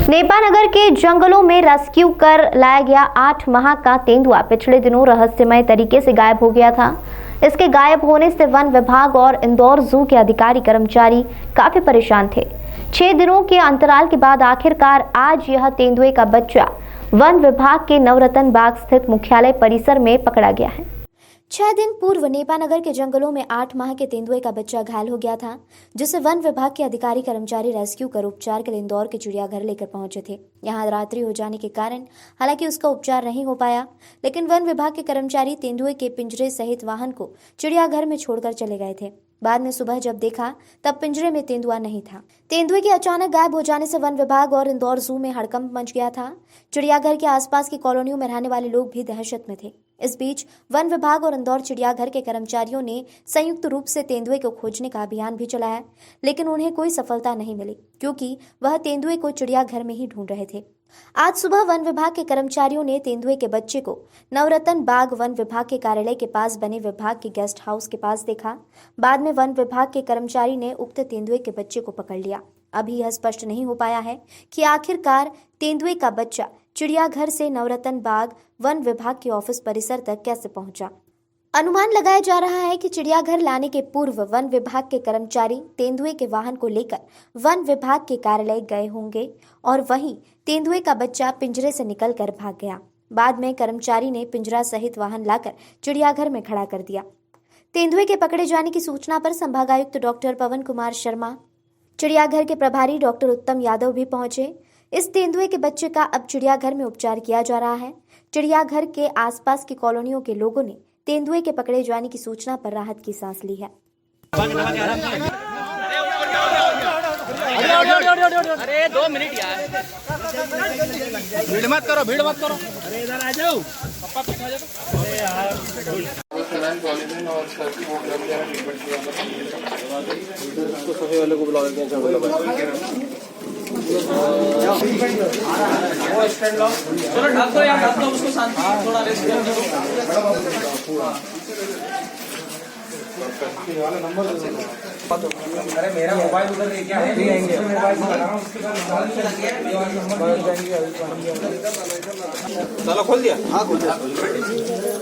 नेपानगर के जंगलों में रेस्क्यू कर लाया गया 8 माह का तेंदुआ पिछले दिनों रहस्यमय तरीके से गायब हो गया था। इसके गायब होने से वन विभाग और इंदौर जू के अधिकारी कर्मचारी काफी परेशान थे। 6 दिनों के अंतराल के बाद आखिरकार आज यह तेंदुए का बच्चा वन विभाग के नवरत्न बाग स्थित मुख्यालय परिसर में पकड़ा गया है। 6 दिन पूर्व नेपानगर के जंगलों में 8 माह के तेंदुए का बच्चा घायल हो गया था, जिसे वन विभाग के अधिकारी कर्मचारी रेस्क्यू कर उपचार के लिए इंदौर के चिड़ियाघर लेकर पहुंचे थे। यहां रात्रि हो जाने के कारण हालांकि उसका उपचार नहीं हो पाया, लेकिन वन विभाग के कर्मचारी तेंदुए के पिंजरे सहित वाहन को चिड़ियाघर में छोड़कर चले गए थे। बाद में सुबह जब देखा तब पिंजरे में तेंदुआ नहीं था। तेंदुए के अचानक गायब हो जाने से वन विभाग और इंदौर जू में हड़कंप मच गया था। चिड़ियाघर के आसपास की कॉलोनियों में रहने वाले लोग भी दहशत में थे। इस बीच वन विभाग और इंदौर चिड़ियाघर के कर्मचारियों ने संयुक्त रूप से तेंदुए को खोजने का अभियान भी चलाया, लेकिन उन्हें कोई सफलता नहीं मिली क्योंकि वह तेंदुए को चिड़ियाघर में ही ढूंढ रहे थे। आज सुबह वन विभाग के कर्मचारियों ने तेंदुए के बच्चे को नवरत्न बाग वन विभाग के कार्यालय के पास बने विभाग के गेस्ट हाउस के पास देखा। बाद में वन विभाग के कर्मचारी ने उक्त तेंदुए के बच्चे को पकड़ लिया। अभी यह स्पष्ट नहीं हो पाया है कि आखिरकार तेंदुए का बच्चा चिड़ियाघर से नवरत्न बाग वन विभाग के ऑफिस परिसर तक कैसे पहुंचा। अनुमान लगाया जा रहा है कि चिड़ियाघर लाने के पूर्व वन विभाग के कर्मचारी तेंदुए के वाहन को लेकर वन विभाग के कार्यालय गए होंगे और वहीं तेंदुए का बच्चा पिंजरे से निकलकर भाग गया। बाद में कर्मचारी ने पिंजरा सहित वाहन लाकर चिड़ियाघर में खड़ा कर दिया। तेंदुए के पकड़े जाने की सूचना पर संभागायुक्त डॉक्टर पवन कुमार शर्मा, चिड़ियाघर के प्रभारी डॉक्टर उत्तम यादव भी पहुंचे। इस तेंदुए के बच्चे का अब चिड़ियाघर में उपचार किया जा रहा है। चिड़ियाघर के आसपास की कॉलोनियों के लोगों ने तेंदुए के पकड़े जाने की सूचना पर राहत की सांस ली है। अरे 2 मिनट यार, भीड़ मत करो अरे इधर आ जाओ, पापा पीछे आ जाओ। अरे यार उसको सफे वाले को बुला लेते हैं। चलो ढक दो यार, ढक दो उसको, शांति, थोड़ा रेस्ट करो। अरे मेरा मोबाइल उधर लेके आए, चलो खोल दिया। हाँ खोल दिया।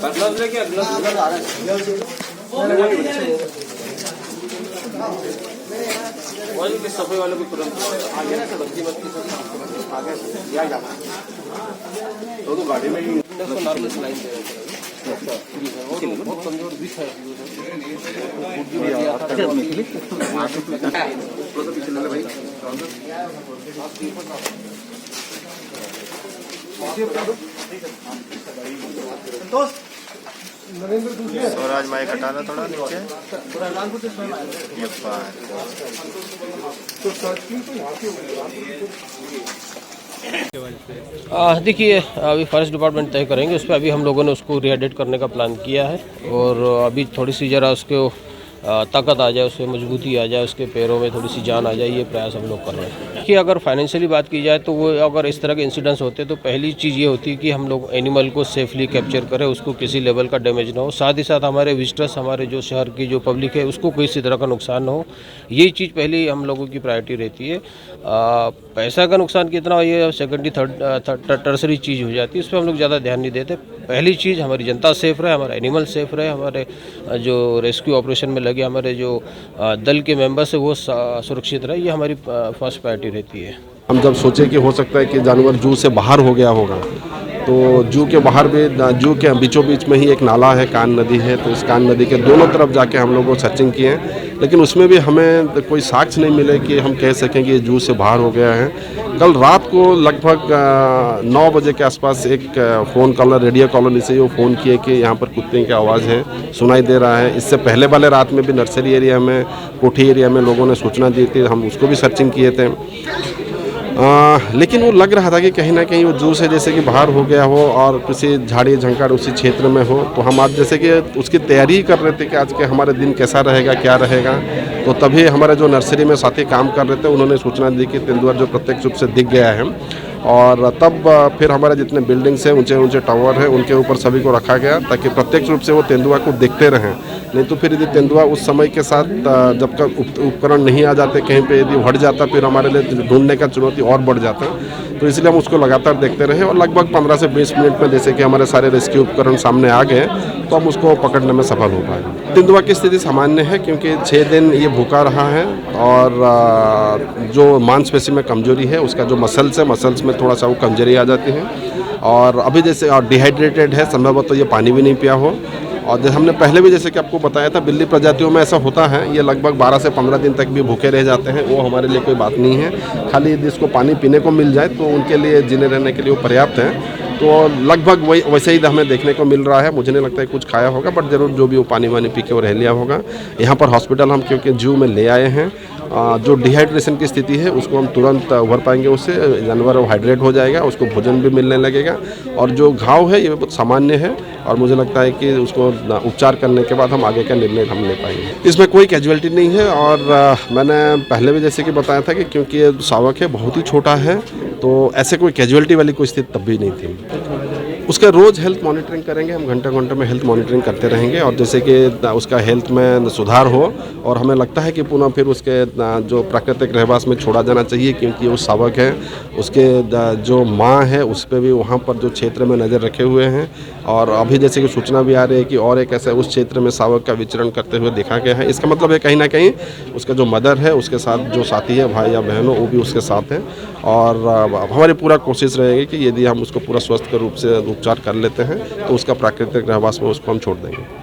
ग्लव्स लेके वही के सफे वाले को तुरंत आगे ना, बत्ती आगे या जाना तो गाड़ी में ही नॉर्मल लाइन बहुत कमजोर दिख है। स्वराज माइक हटाना थोड़ा नीचे। देखिए, अभी फॉरेस्ट डिपार्टमेंट तय करेंगे उस पर। अभी हम लोगों ने उसको रीएडिट करने का प्लान किया है और अभी थोड़ी सी ज़रा उसको ताकत आ जाए, उसमें मजबूती आ जाए, उसके पैरों में थोड़ी सी जान आ जाए, ये प्रयास हम लोग कर रहे हैं। कि अगर फाइनेंशियली बात की जाए तो वो अगर इस तरह के इंसिडेंट्स होते तो पहली चीज़ ये होती है कि हम लोग एनिमल को सेफली कैप्चर करें, उसको किसी लेवल का डैमेज ना हो, साथ ही साथ हमारे विजिटर्स, हमारे जो शहर की जो पब्लिक है उसको किसी तरह का नुकसान ना हो। यही चीज़ पहले हम लोगों की प्रायोरिटी रहती है। पैसा का नुकसान कितना हो ये सेकेंडरी टर्सरी चीज़ हो जाती है, उस पर हम लोग ज़्यादा ध्यान नहीं देते। पहली चीज़ हमारी जनता सेफ रहे, हमारा एनिमल सेफ रहे, हमारे जो रेस्क्यू ऑपरेशन में लगे हमारे जो दल के मेंबर्स है वो सुरक्षित रहे, ये हमारी फर्स्ट प्रायोरिटी रहती है। हम जब सोचे कि हो सकता है कि जानवर जू से बाहर हो गया होगा, तो जू के बाहर भी, जू के बीचों बीच में ही एक नाला है, कान नदी है, तो इस कान नदी के दोनों तरफ जाके हम लोग सर्चिंग किए, लेकिन उसमें भी हमें कोई साक्ष्य नहीं मिले कि हम कह सकें कि जू से बाहर हो गया है। कल रात को लगभग 9 बजे के आसपास एक फ़ोन कॉलर रेडियो कॉलोनी से वो फ़ोन किए कि यहाँ पर कुत्ते की आवाज़ है, सुनाई दे रहा है। इससे पहले वाले रात में भी नर्सरी एरिया में, कोठी एरिया में लोगों ने सूचना दी थी, हम उसको भी सर्चिंग किए थे। लेकिन वो लग रहा था कि कहीं ना कहीं वो जू से जैसे कि बाहर हो गया हो और किसी झाड़ी झंकार उसी क्षेत्र में हो। तो हम आज जैसे कि उसकी तैयारी ही कर रहे थे कि आज के हमारे दिन कैसा रहेगा, क्या रहेगा। तो तभी हमारे जो नर्सरी में साथी काम कर रहे थे उन्होंने सूचना दी कि तेंदुआ जो प्रत्यक्ष रूप से दिख गया है और तब फिर हमारे जितने बिल्डिंग्स हैं, ऊंचे ऊंचे टावर हैं, उनके ऊपर सभी को रखा गया ताकि प्रत्यक्ष रूप से वो तेंदुआ को देखते रहें। नहीं तो फिर यदि तेंदुआ उस समय के साथ जब तक उपकरण नहीं आ जाते, कहीं पे यदि हट जाता, फिर हमारे लिए ढूंढने का चुनौती और बढ़ जाता। तो इसलिए हम उसको लगातार देखते रहे और लगभग 15 से 20 मिनट में जैसे कि हमारे सारे रेस्क्यू उपकरण सामने आ गए तो हम उसको पकड़ने में सफल हो पाए। तेंदुआ की स्थिति सामान्य है क्योंकि 6 दिन ये भूखा रहा है और जो मांसपेशी में कमजोरी है, उसका जो मसल्स में थोड़ा सा वो कमजोरी आ जाती है और अभी जैसे डिहाइड्रेटेड है, संभवतः तो ये पानी भी नहीं पिया हो। और जैसे हमने पहले भी जैसे कि आपको बताया था, बिल्ली प्रजातियों में ऐसा होता है, ये लगभग 12 से 15 दिन तक भी भूखे रह जाते हैं। वो हमारे लिए कोई बात नहीं है, खाली यदि इसको पानी पीने को मिल जाए तो उनके लिए जीने रहने के लिए वो पर्याप्त है। तो लगभग वही वैसे ही हमें देखने को मिल रहा है। मुझे नहीं लगता है कुछ खाया होगा, बट ज़रूर जो भी वो पानी वानी पी के वो रह लिया होगा। यहाँ पर हॉस्पिटल हम क्योंकि जू में ले आए हैं, जो डिहाइड्रेशन की स्थिति है उसको हम तुरंत उभर पाएंगे, उससे जानवर हाइड्रेट हो जाएगा, उसको भोजन भी मिलने लगेगा और जो घाव है ये बहुत सामान्य है और मुझे लगता है कि उसको उपचार करने के बाद हम आगे का निर्णय हम ले पाएंगे। इसमें कोई कैजुअलिटी नहीं है और मैंने पहले भी जैसे कि बताया था कि क्योंकि ये शावक है, बहुत ही छोटा है, तो ऐसे कोई कैजुअलिटी वाली कोई स्थिति तब भी नहीं थी। उसका रोज़ हेल्थ मॉनिटरिंग करेंगे हम, घंटे में हेल्थ मॉनिटरिंग करते रहेंगे और जैसे कि उसका हेल्थ में सुधार हो और हमें लगता है कि पुनः फिर उसके जो प्राकृतिक रहवास में छोड़ा जाना चाहिए क्योंकि वो शावक है, उसके जो माँ है उस पर भी वहाँ पर जो क्षेत्र में नज़र रखे हुए हैं और अभी जैसे कि सूचना भी आ रही है कि और एक ऐसा उस क्षेत्र में शावक का विचरण करते हुए देखा गया है। इसका मतलब है कहीं ना कहीं उसका जो मदर है, उसके साथ जो साथी है, भाई या बहन हो, वो भी उसके साथ हैं और हमारी पूरा कोशिश रहेगी कि यदि हम उसको पूरा स्वस्थ रूप से उपचार कर लेते हैं तो उसका प्राकृतिक रहवास में उसको हम छोड़ देंगे।